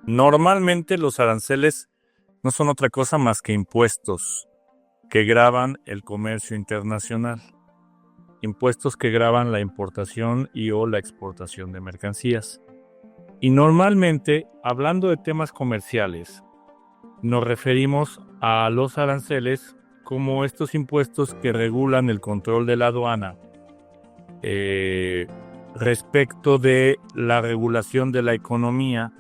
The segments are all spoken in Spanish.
Normalmente los aranceles no son otra cosa más que impuestos que gravan el comercio internacional, impuestos que gravan la importación y o la exportación de mercancías. Y normalmente, hablando de temas comerciales, nos referimos a los aranceles como estos impuestos que regulan el control de la aduana respecto de la regulación de la economía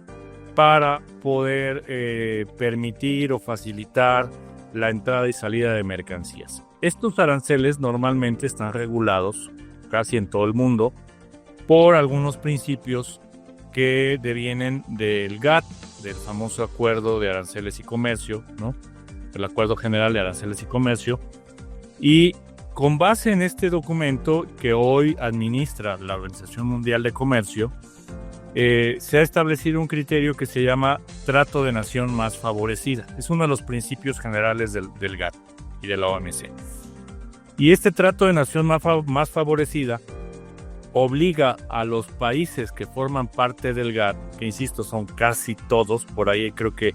para poder permitir o facilitar la entrada y salida de mercancías. Estos aranceles normalmente están regulados casi en todo el mundo por algunos principios que devienen del GATT, del famoso Acuerdo de Aranceles y Comercio, ¿no? El Acuerdo General de Aranceles y Comercio. Y con base en este documento que hoy administra la Organización Mundial de Comercio, se ha establecido un criterio que se llama trato de nación más favorecida. Es uno de los principios generales del GATT y de la OMC. Y este trato de nación más favorecida obliga a los países que forman parte del GATT, que insisto son casi todos, por ahí creo que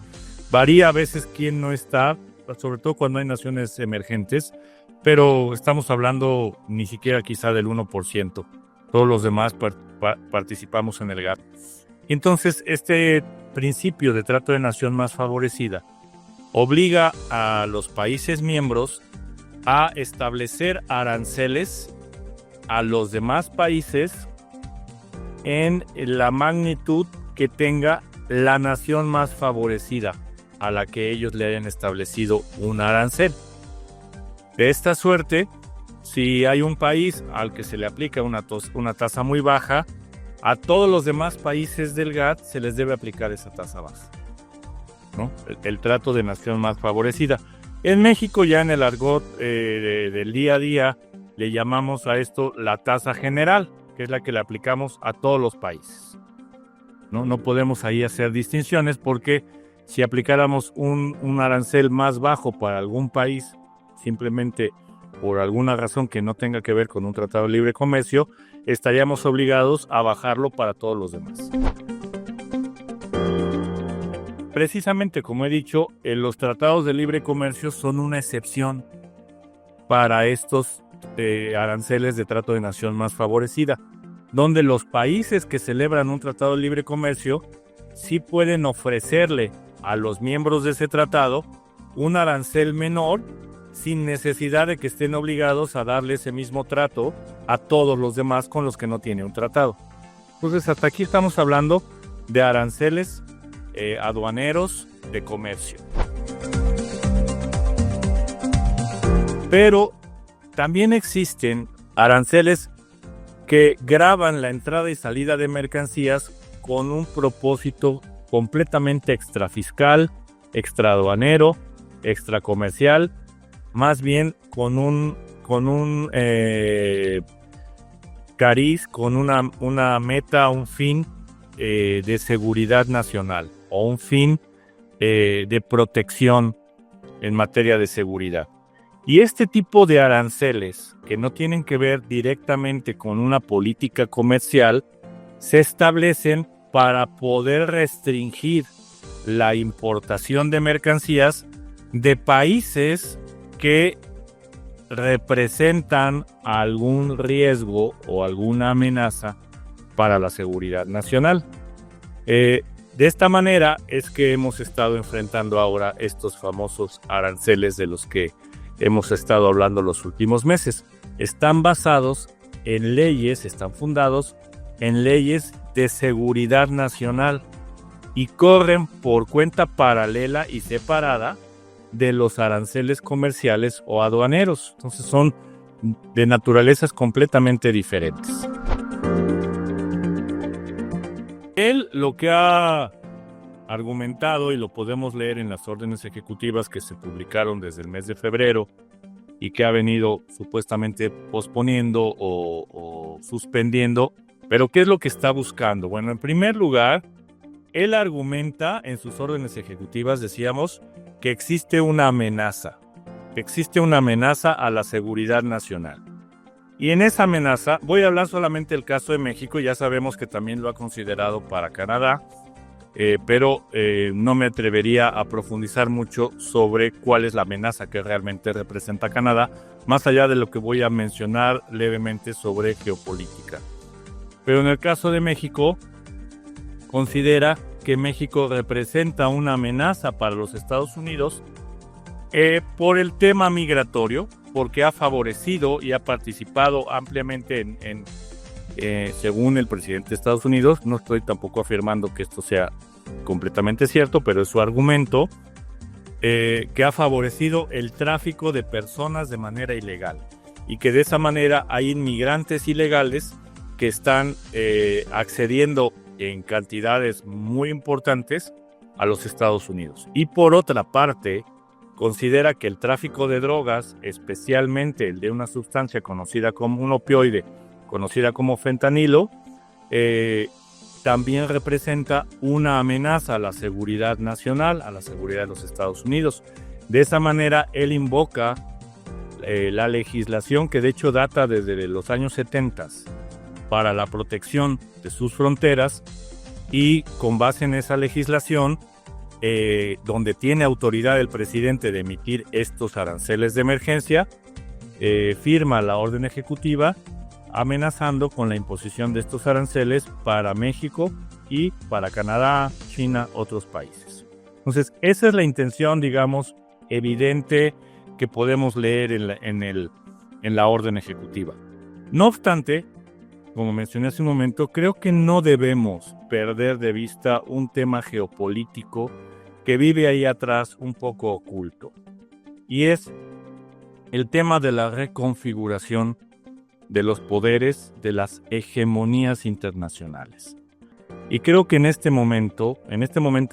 varía a veces quién no está, sobre todo cuando hay naciones emergentes, pero estamos hablando ni siquiera quizá del 1%. Todos los demás participamos en el GATT. Entonces, este principio de trato de nación más favorecida obliga a los países miembros a establecer aranceles a los demás países en la magnitud que tenga la nación más favorecida a la que ellos le hayan establecido un arancel. De esta suerte, si hay un país al que se le aplica una tasa muy baja, a todos los demás países del GATT se les debe aplicar esa tasa baja, ¿no? El trato de nación más favorecida. En México, ya en el argot del día a día, le llamamos a esto la tasa general, que es la que le aplicamos a todos los países. No podemos ahí hacer distinciones porque si aplicáramos un arancel más bajo para algún país, simplemente por alguna razón que no tenga que ver con un tratado de libre comercio, estaríamos obligados a bajarlo para todos los demás. Precisamente, como he dicho, los tratados de libre comercio son una excepción para estos aranceles de trato de nación más favorecida, donde los países que celebran un tratado de libre comercio sí pueden ofrecerle a los miembros de ese tratado un arancel menor sin necesidad de que estén obligados a darle ese mismo trato a todos los demás con los que no tiene un tratado. Entonces, hasta aquí estamos hablando de aranceles aduaneros de comercio. Pero también existen aranceles que gravan la entrada y salida de mercancías con un propósito completamente extrafiscal, extraaduanero, extracomercial, más bien con un cariz, con una meta, un fin de seguridad nacional o un fin de protección en materia de seguridad. Y este tipo de aranceles, que no tienen que ver directamente con una política comercial, se establecen para poder restringir la importación de mercancías de países que representan algún riesgo o alguna amenaza para la seguridad nacional. De esta manera es que hemos estado enfrentando ahora estos famosos aranceles de los que hemos estado hablando los últimos meses. Están basados en leyes, están fundados en leyes de seguridad nacional y corren por cuenta paralela y separada de los aranceles comerciales o aduaneros. Entonces son de naturalezas completamente diferentes. Él lo que ha argumentado, y lo podemos leer en las órdenes ejecutivas que se publicaron desde el mes de febrero y que ha venido supuestamente posponiendo o suspendiendo, pero ¿qué es lo que está buscando? Bueno, en primer lugar, él argumenta en sus órdenes ejecutivas, decíamos, que existe una amenaza a la seguridad nacional. Y en esa amenaza, voy a hablar solamente del caso de México, ya sabemos que también lo ha considerado para Canadá, pero no me atrevería a profundizar mucho sobre cuál es la amenaza que realmente representa Canadá, más allá de lo que voy a mencionar levemente sobre geopolítica. Pero en el caso de México, considera que México representa una amenaza para los Estados Unidos por el tema migratorio, porque ha favorecido y ha participado ampliamente según el presidente de Estados Unidos. No estoy tampoco afirmando que esto sea completamente cierto, pero es su argumento, que ha favorecido el tráfico de personas de manera ilegal y que de esa manera hay inmigrantes ilegales que están accediendo en cantidades muy importantes a los Estados Unidos. Y por otra parte, considera que el tráfico de drogas, especialmente el de una sustancia conocida como un opioide, conocida como fentanilo, también representa una amenaza a la seguridad nacional, a la seguridad de los Estados Unidos. De esa manera, él invoca la legislación que de hecho data desde los años 70 para la protección de sus fronteras, y con base en esa legislación, donde tiene autoridad el presidente de emitir estos aranceles de emergencia, firma la orden ejecutiva amenazando con la imposición de estos aranceles para México y para Canadá, China, otros países. Entonces, esa es la intención, digamos, evidente que podemos leer en la orden ejecutiva. No obstante, como mencioné hace un momento, creo que no debemos perder de vista un tema geopolítico que vive ahí atrás un poco oculto, y es el tema de la reconfiguración de los poderes de las hegemonías internacionales. Y creo que en este momento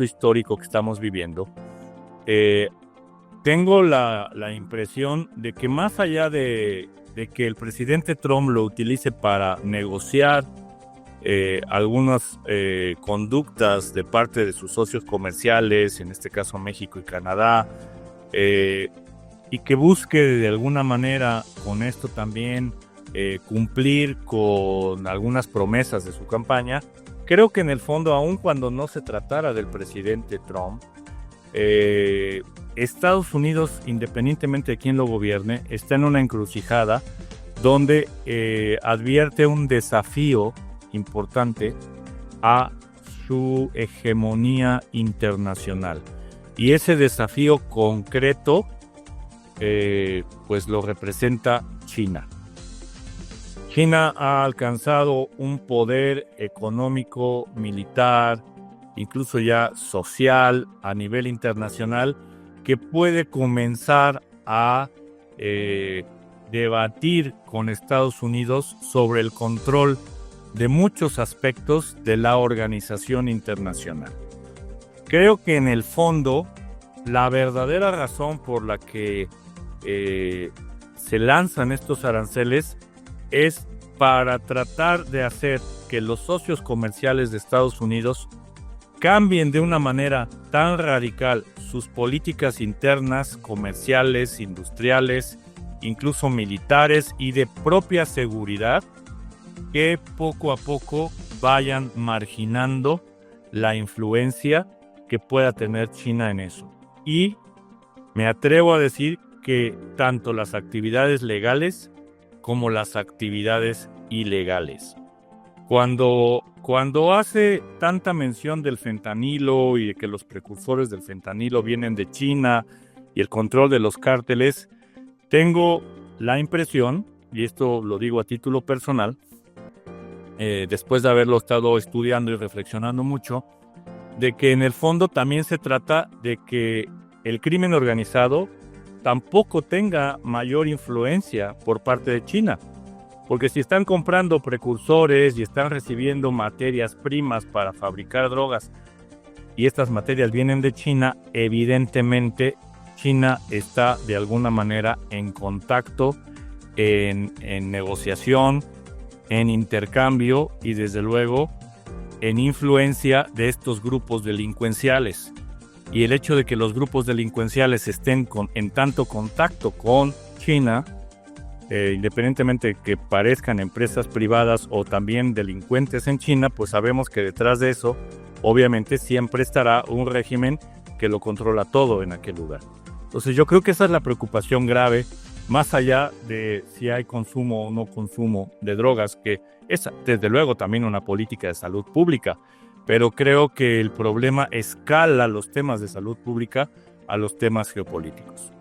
histórico que estamos viviendo, tengo la impresión de que más allá de que el presidente Trump lo utilice para negociar algunas conductas de parte de sus socios comerciales, en este caso México y Canadá, y que busque de alguna manera con esto también cumplir con algunas promesas de su campaña, creo que en el fondo, aun cuando no se tratara del presidente Trump, Estados Unidos, independientemente de quién lo gobierne, está en una encrucijada donde advierte un desafío importante a su hegemonía internacional. Y ese desafío concreto pues lo representa China. China ha alcanzado un poder económico, militar, incluso ya social a nivel internacional, que puede comenzar a debatir con Estados Unidos sobre el control de muchos aspectos de la organización internacional. Creo que en el fondo, la verdadera razón por la que se lanzan estos aranceles es para tratar de hacer que los socios comerciales de Estados Unidos cambien de una manera tan radical sus políticas internas, comerciales, industriales, incluso militares y de propia seguridad, que poco a poco vayan marginando la influencia que pueda tener China en eso. Y me atrevo a decir que tanto las actividades legales como las actividades ilegales. Cuando hace tanta mención del fentanilo y de que los precursores del fentanilo vienen de China y el control de los cárteles, tengo la impresión, y esto lo digo a título personal, después de haberlo estado estudiando y reflexionando mucho, de que en el fondo también se trata de que el crimen organizado tampoco tenga mayor influencia por parte de China. Porque si están comprando precursores y están recibiendo materias primas para fabricar drogas y estas materias vienen de China, evidentemente China está de alguna manera en contacto, en negociación, en intercambio y desde luego en influencia de estos grupos delincuenciales. Y el hecho de que los grupos delincuenciales estén en tanto contacto con China, independientemente de que parezcan empresas privadas o también delincuentes en China, pues sabemos que detrás de eso obviamente siempre estará un régimen que lo controla todo en aquel lugar. Entonces yo creo que esa es la preocupación grave, más allá de si hay consumo o no consumo de drogas, que es desde luego también una política de salud pública, pero creo que el problema escala los temas de salud pública a los temas geopolíticos.